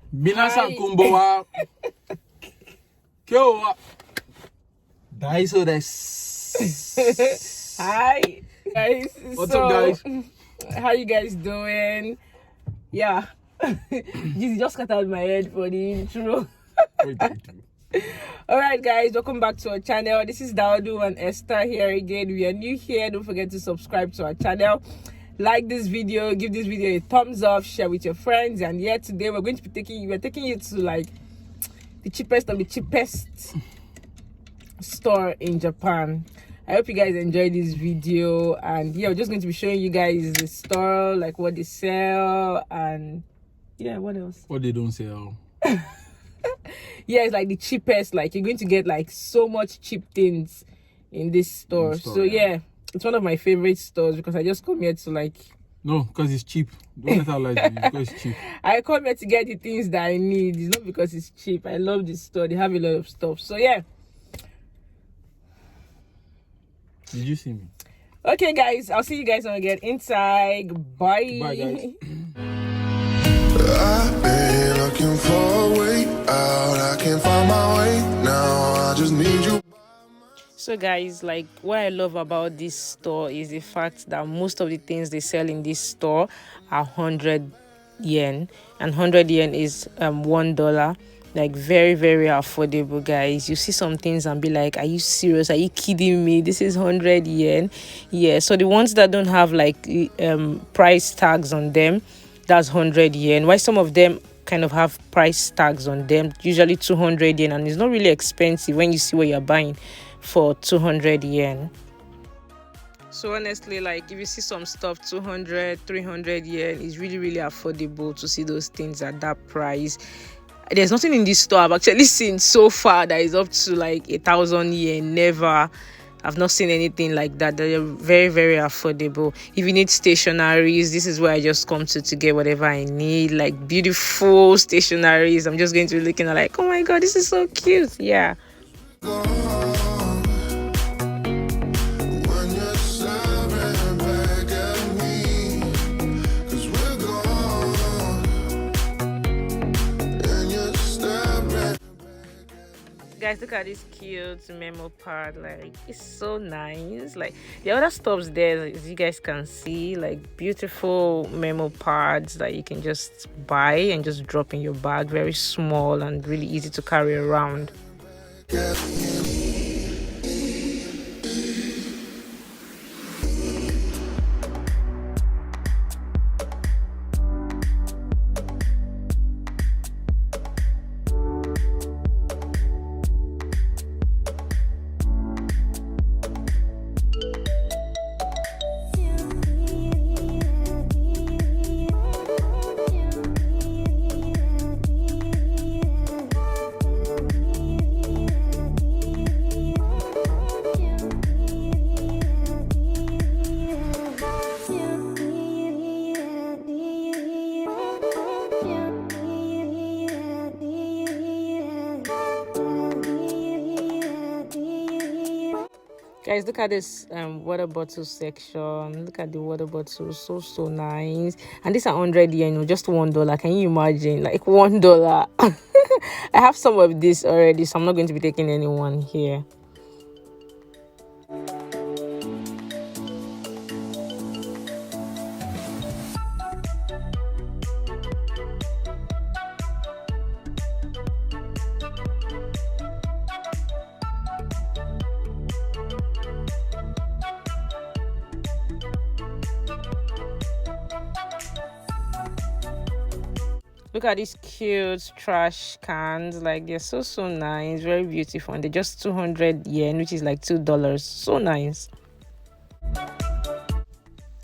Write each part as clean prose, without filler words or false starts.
Minasan kumbawa. Kyo wa Daiso desu. Hi guys. What's up, guys? How you guys doing? Yeah. Jesus just cut out my head for the intro. Alright guys, welcome back to our channel. This is Daudu and Esther here again. We are new here. Don't forget to subscribe to our channel. Like this video, give this video a thumbs up, share with your friends. And yeah, today we're taking you to like the cheapest of the cheapest store in Japan. I hope you guys enjoyed this video, and yeah, we're just going to be showing you guys the store, like what they sell, and yeah, what else? What they don't sell. Yeah, it's like the cheapest. Like you're going to get like so much cheap things in this store. So yeah, it's one of my favorite stores because I just come here to like. No, because it's cheap. Don't let her lie to you, because it's cheap. I come here to get the things that I need. It's not because it's cheap. I love this store. They have a lot of stuff. So yeah. Did you see me? Okay, guys. I'll see you guys when I get inside. Bye. Bye, guys. I've been looking for a way out. I can't find my way now. I just need you. So guys, like what I love about this store is the fact that most of the things they sell in this store are 100 yen, and 100 yen is $1. Like very, very affordable, guys. You see some things and be like, are you serious? Are you kidding me? This is 100 yen. Yeah, so the ones that don't have like price tags on them, that's 100 yen. Why some of them kind of have price tags on them, usually 200 yen, and it's not really expensive when you see what you're buying for 200 yen. So honestly, like if you see some stuff 200, 300 yen, it's really, really affordable to see those things at that price. There's nothing in this store I've actually seen so far that is up to like 1,000 yen. Never. I've not seen anything like that. They're very, very affordable. If you need stationaries, this is where I just come to get whatever I need. Like beautiful stationaries. I'm just going to be looking at like, oh my god, this is so cute. Yeah. Guys, look at this cute memo pad. Like it's so nice. Like the other stuffs there, as you guys can see, like beautiful memo pads that you can just buy and just drop in your bag. Very small and really easy to carry around. Guys, look at this water bottle section. Look at the water bottles. So nice. And these are 100 yen, just $1. Can you imagine? Like $1. I have some of this already, so I'm not going to be taking any one here. Look at these cute trash cans. Like they're so nice, very beautiful, and they're just 200 yen, which is like $2. So nice.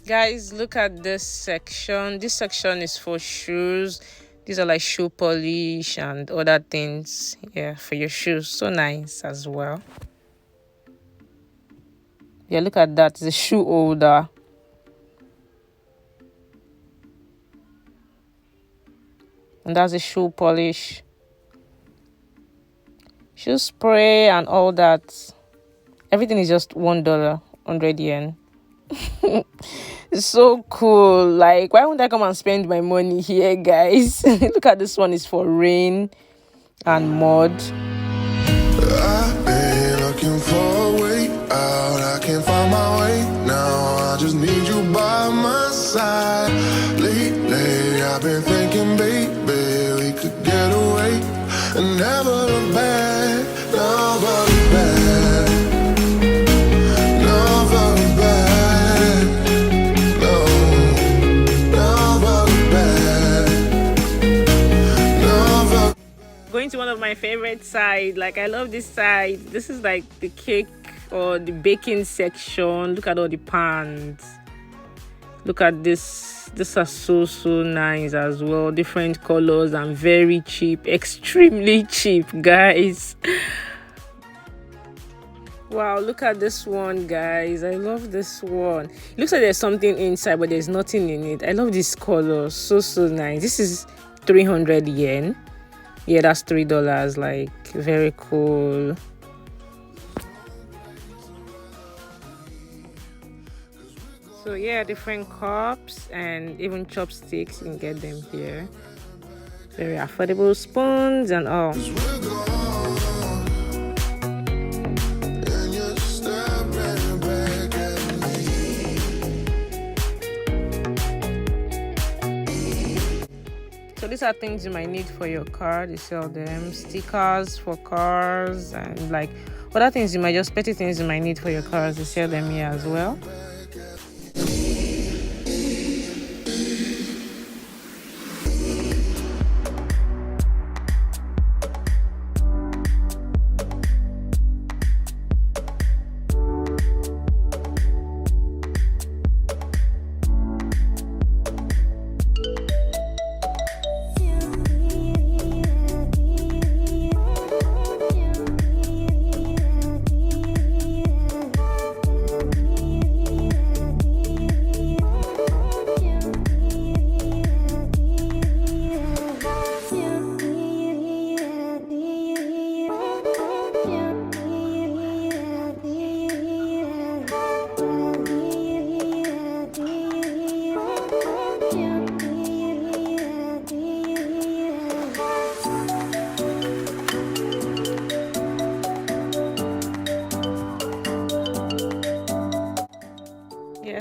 Guys, look at this section. This section is for shoes. These are like shoe polish and other things, yeah, for your shoes. So nice as well. Yeah, look at that. It's a shoe holder. And that's a shoe polish, shoe spray, and all that. Everything is just $1, 100 yen. It's so cool. Like, why wouldn't I come and spend my money here, guys? Look at this one, is for rain and mud. I've been looking for a way out. I can't find my way now. I just need you by my side. Lately, I've been thinking, baby, we could get away and never look back. Never look back. Never look back. No, never look back. Never. Going to one of my favorite sides. Like, I love this side. This is like the cake or the baking section. Look at all the pans. Look at this. These are so nice as well. Different colors and very cheap. Extremely cheap, guys. Wow, look at this one, guys. I love this one. It looks like there's something inside, but there's nothing in it. I love this color. So nice. This is 300 yen. Yeah, that's $3. Like, very cool. So yeah, different cups and even chopsticks, you can get them here. Very affordable spoons and all. So these are things you might need for your car. They sell them. Stickers for cars and like other things you might just petty things you might need for your cars. They sell them here as well.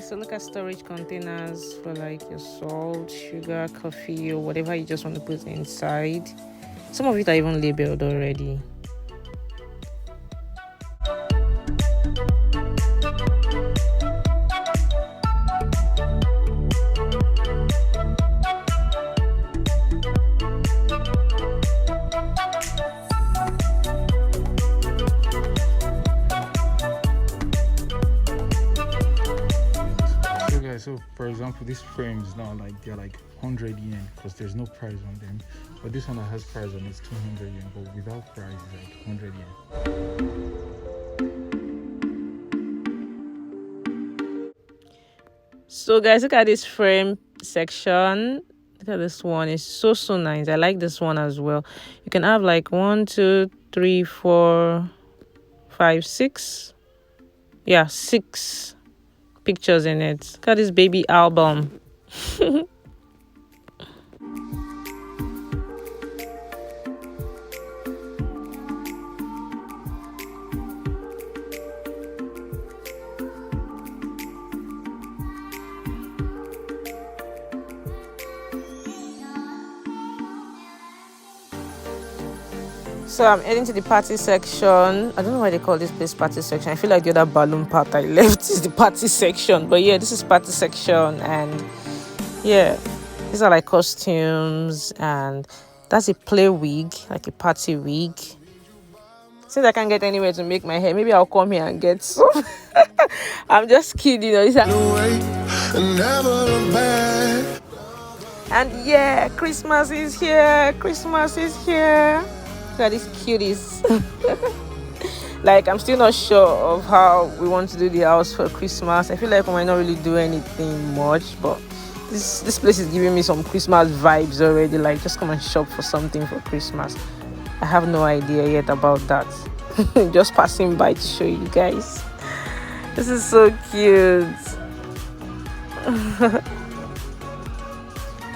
So look at storage containers for like your salt, sugar, coffee, or whatever you just want to put inside. Some of it are even labeled already. So for example, these frames now, like they're like 100 yen because there's no price on them, but this one that has price on it's 200 yen, but without price it's like 100 yen. So guys, look at this frame section. Look at this one. It's so nice. I like this one as well. You can have like 1, 2, 3, 4, 5, 6. Yeah, 6 pictures in it. Look at this baby album. So I'm heading to the party section. I don't know why they call this place party section. I feel like the other balloon part I left is the party section. But yeah, this is party section. And yeah, these are like costumes. And that's a play wig, like a party wig. Since I can't get anywhere to make my hair, maybe I'll come here and get some. I'm just kidding. You know, and yeah, Christmas is here. Christmas is here. Look at these cuties. Like, I'm still not sure of how we want to do the house for Christmas. I feel like we might not really do anything much, but this place is giving me some Christmas vibes already. Like, just come and shop for something for Christmas. I have no idea yet about that. Just passing by to show you guys. This is so cute.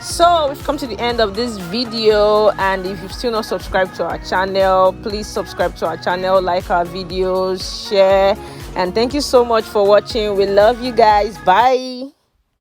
So we've come to the end of this video, and if you've still not subscribed to our channel, please subscribe to our channel, like our videos, share, and thank you so much for watching. We love you guys. Bye.